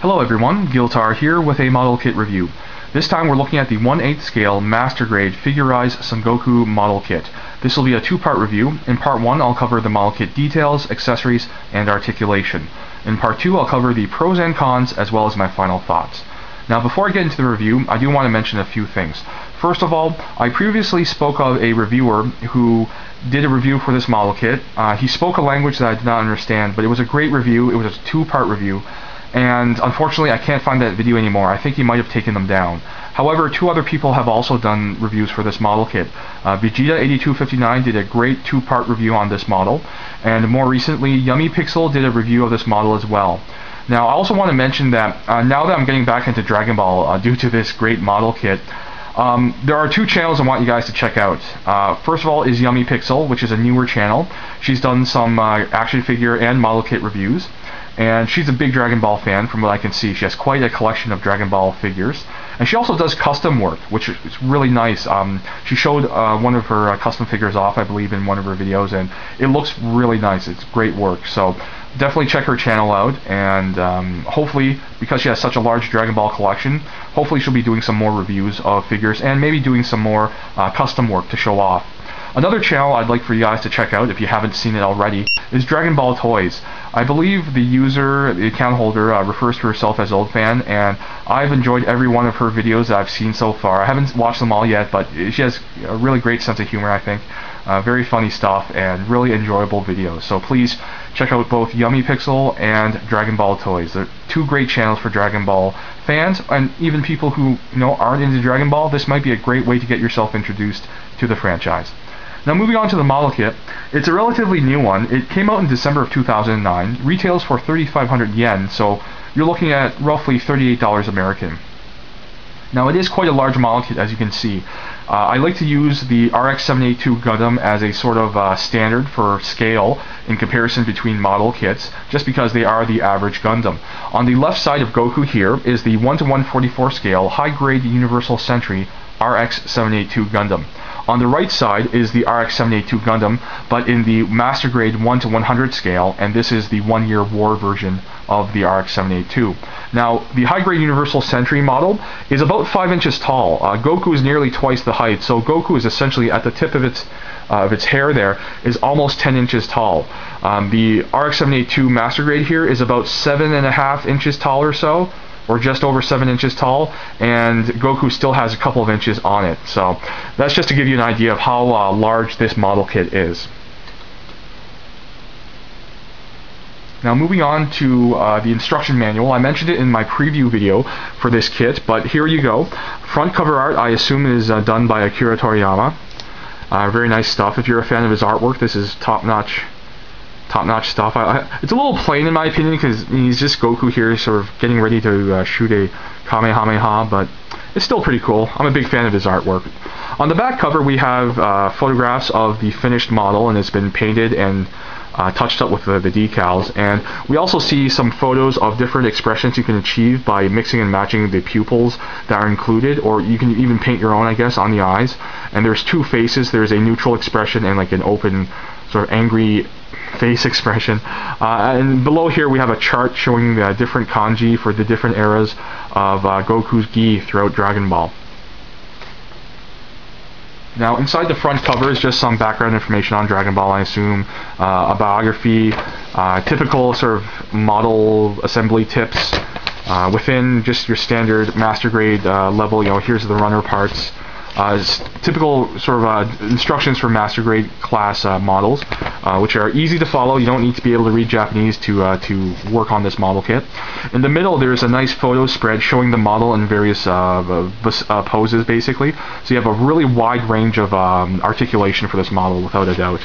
Hello everyone, Giltar here with a model kit review. This time we're looking at the 1/8 scale Master Grade Figurerise Son Goku model kit. This will be a two-part review. In part 1 I'll cover the model kit details, accessories, and articulation. In part 2 I'll cover the pros and cons as well as my final thoughts. Now before I get into the review, I do want to mention a few things. First of all, I previously spoke of a reviewer who did a review for this model kit. He spoke a language that I did not understand, but it was a great review. It was a two-part review. And unfortunately I can't find that video anymore. I think he might have taken them down. However, two other people have also done reviews for this model kit. Vegeta8259 did a great two-part review on this model, and more recently Yummy Pixel did a review of this model as well. Now I also want to mention that now that I'm getting back into Dragon Ball due to this great model kit, there are two channels I want you guys to check out. First of all is Yummy Pixel, which is a newer channel. She's done some action figure and model kit reviews. And she's a big Dragon Ball fan from what I can see. She has quite a collection of Dragon Ball figures. And she also does custom work, which is really nice. She showed one of her custom figures off, I believe, in one of her videos, and it looks really nice. It's great work. So definitely check her channel out, and hopefully, because she has such a large Dragon Ball collection, hopefully she'll be doing some more reviews of figures and maybe doing some more custom work to show off. Another channel I'd like for you guys to check out, if you haven't seen it already, is Dragon Ball Toys. I believe the user, the account holder, refers to herself as Old Fan, and I've enjoyed every one of her videos that I've seen so far. I haven't watched them all yet, but she has a really great sense of humor, I think. Very funny stuff and really enjoyable videos. So please check out both Yummy Pixel and Dragon Ball Toys. They're two great channels for Dragon Ball fans, and even people who aren't into Dragon Ball. This might be a great way to get yourself introduced to the franchise. Now moving on to the model kit, it's a relatively new one. It came out in December of 2009, retails for 3,500 yen, so you're looking at roughly $38 American. Now it is quite a large model kit, as you can see. I like to use the RX-782 Gundam as a sort of standard for scale in comparison between model kits, just because they are the average Gundam. On the left side of Goku here is the 1:144 scale high-grade Universal Sentry RX-782 Gundam. On the right side is the RX-782 Gundam, but in the Master Grade 1:100 scale, and this is the 1-year war version of the RX-782. Now, the high-grade Universal Sentry model is about 5 inches tall. Goku is nearly twice the height, so Goku is essentially at the tip of its hair there, is almost 10 inches tall. The RX-782 Master Grade here is about 7.5 inches tall or so, or just over 7 inches tall, and Goku still has a couple of inches on it. So that's just to give you an idea of how large this model kit is. Now moving on to the instruction manual. I mentioned it in my preview video for this kit, but here you go. Front cover art, I assume, is done by Akira Toriyama. Very nice stuff. If you're a fan of his artwork, this is top-notch stuff. It's a little plain in my opinion, because he's just Goku here sort of getting ready to shoot a Kamehameha, but it's still pretty cool. I'm a big fan of his artwork. On the back cover we have photographs of the finished model, and it's been painted and touched up with the decals, and we also see some photos of different expressions you can achieve by mixing and matching the pupils that are included, or you can even paint your own, I guess, on the eyes. And there's two faces. There's a neutral expression and like an open sort of angry face expression, and below here we have a chart showing the different kanji for the different eras of Goku's gi throughout Dragon Ball. Now inside the front cover is just some background information on Dragon Ball, I assume, a biography, typical sort of model assembly tips, within just your standard Master Grade level. Here's the runner parts. Typical sort of instructions for Master Grade class models, which are easy to follow. You don't need to be able to read Japanese to work on this model kit. In the middle there's a nice photo spread showing the model in various poses, basically. So you have a really wide range of articulation for this model, without a doubt.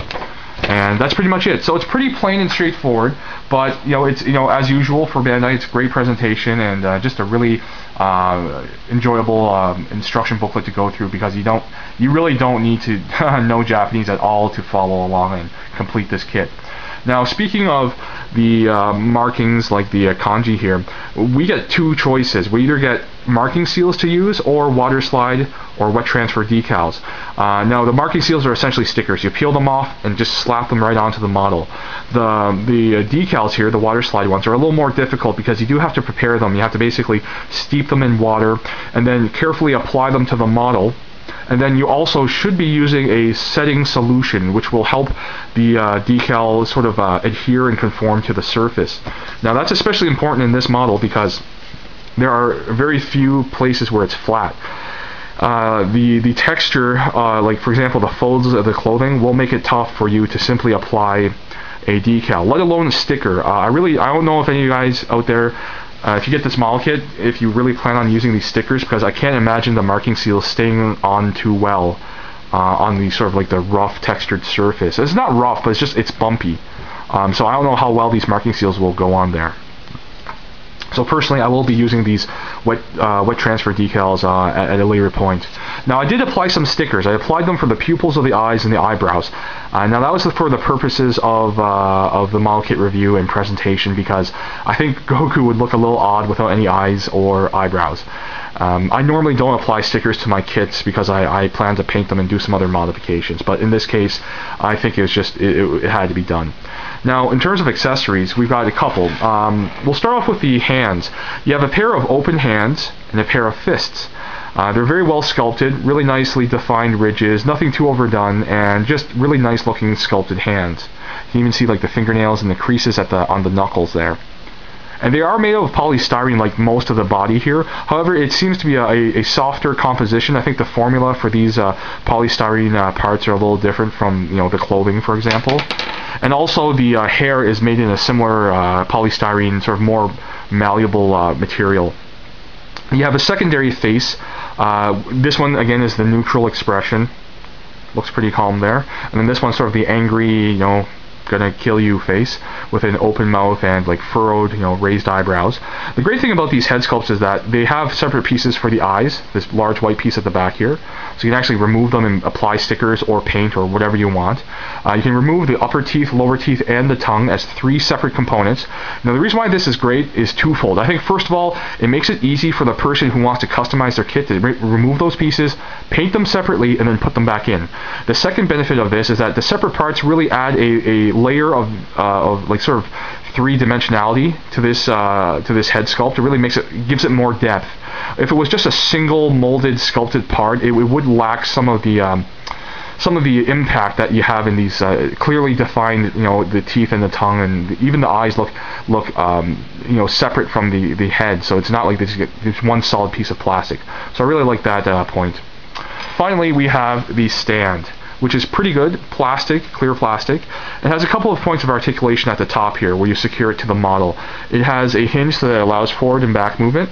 And that's pretty much it. So it's pretty plain and straightforward, but it's as usual for Bandai, it's a great presentation and just a really enjoyable instruction booklet to go through, because you really don't need to know Japanese at all to follow along and complete this kit. Now, speaking of the markings like the kanji here, we get two choices. We either get marking seals to use or water slide or wet transfer decals. Now, the marking seals are essentially stickers. You peel them off and just slap them right onto the model. The decals here, the water slide ones, are a little more difficult because you do have to prepare them. You have to basically steep them in water and then carefully apply them to the model. And then you also should be using a setting solution which will help the decal sort of adhere and conform to the surface. Now that's especially important in this model because there are very few places where it's flat. The texture, like for example the folds of the clothing, will make it tough for you to simply apply a decal, let alone a sticker. I don't know if any of you guys out there, if you get this model kit, if you really plan on using these stickers, because I can't imagine the marking seals staying on too well on the sort of like the rough textured surface. It's not rough, but it's bumpy. So I don't know how well these marking seals will go on there. So personally, I will be using these wet transfer decals at a later point. Now, I did apply some stickers. I applied them for the pupils of the eyes and the eyebrows. Now, that was for the purposes of the model kit review and presentation, because I think Goku would look a little odd without any eyes or eyebrows. I normally don't apply stickers to my kits because I plan to paint them and do some other modifications. But in this case, I think it had to be done. Now, in terms of accessories, we've got a couple. We'll start off with the hands. You have a pair of open hands and a pair of fists. They're very well sculpted, really nicely defined ridges, nothing too overdone, and just really nice looking sculpted hands. You can even see like the fingernails and the creases on the knuckles there. And they are made of polystyrene like most of the body here. However, it seems to be a softer composition. I think the formula for these polystyrene parts are a little different from the clothing, for example. And also the hair is made in a similar polystyrene, sort of more malleable material. You have a secondary face. This one again is the neutral expression. Looks pretty calm there. And then this one's sort of the angry, gonna kill you face with an open mouth and like furrowed, raised eyebrows. The great thing about these head sculpts is that they have separate pieces for the eyes, this large white piece at the back here, so you can actually remove them and apply stickers or paint or whatever you want. You can remove the upper teeth, lower teeth, and the tongue as 3 separate components. Now the reason why this is great is twofold. I think first of all, it makes it easy for the person who wants to customize their kit to remove those pieces, paint them separately, and then put them back in. The second benefit of this is that the separate parts really add a layer of like sort of 3-dimensionality to this head sculpt. It really gives it more depth. If it was just a single molded sculpted part, it would lack some of the impact that you have in these clearly defined, the teeth and the tongue, and even the eyes look separate from the head. So it's not like this one solid piece of plastic. So I really like that point. Finally, we have the stand, which is pretty good, clear plastic. It has a couple of points of articulation at the top here where you secure it to the model. It has a hinge that allows forward and back movement,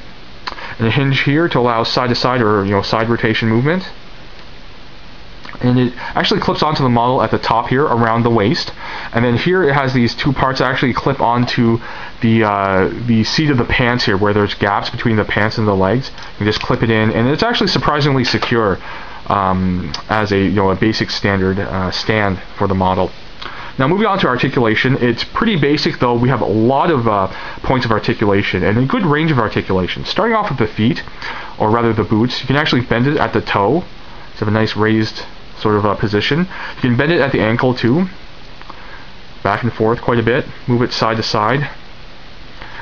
and a hinge here to allow side to side or side rotation movement. And it actually clips onto the model at the top here around the waist, and then here it has these 2 parts that actually clip onto the seat of the pants here, where there's gaps between the pants and the legs. You just clip it in, and it's actually surprisingly secure as a basic standard stand for the model. Now moving on to articulation, it's pretty basic though. We have a lot of points of articulation and a good range of articulation. Starting off with the feet, or rather the boots, you can actually bend it at the toe. So have a nice raised sort of position. You can bend it at the ankle too, back and forth quite a bit, move it side to side.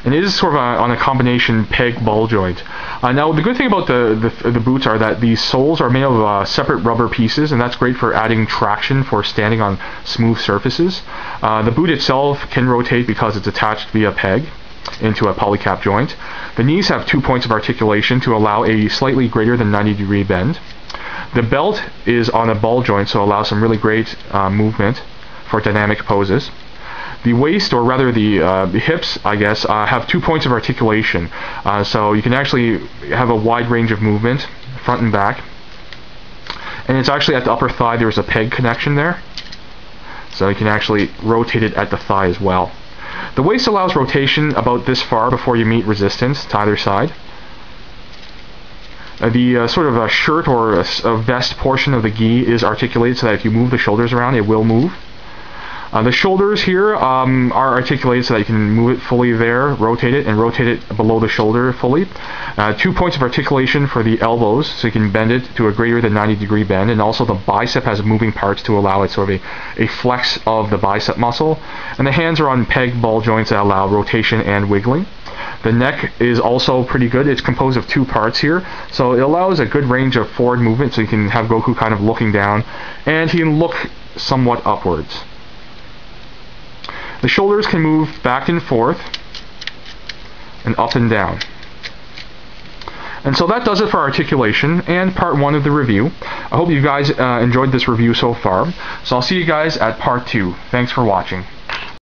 And it is sort of on a combination peg ball joint. Now the good thing about the boots are that these soles are made of separate rubber pieces, and that's great for adding traction for standing on smooth surfaces. The boot itself can rotate because it's attached via peg into a polycap joint. The knees have 2 points of articulation to allow a slightly greater than 90-degree bend. The belt is on a ball joint, so allows some really great movement for dynamic poses. The waist, or rather the hips, I guess, have 2 points of articulation. So you can actually have a wide range of movement, front and back. And it's actually at the upper thigh, there's a peg connection there. So you can actually rotate it at the thigh as well. The waist allows rotation about this far before you meet resistance to either side. The sort of a shirt or a vest portion of the gi is articulated so that if you move the shoulders around, it will move. The shoulders here are articulated so that you can move it fully there, rotate it, and rotate it below the shoulder fully. 2 points of articulation for the elbows, so you can bend it to a greater than 90-degree bend, and also the bicep has moving parts to allow it sort of a flex of the bicep muscle. And the hands are on peg ball joints that allow rotation and wiggling. The neck is also pretty good. It's composed of 2 parts here, so it allows a good range of forward movement, so you can have Goku kind of looking down, and he can look somewhat upwards. The shoulders can move back and forth and up and down. And so that does it for articulation and part 1 of the review. I hope you guys enjoyed this review so far. So I'll see you guys at part 2. Thanks for watching.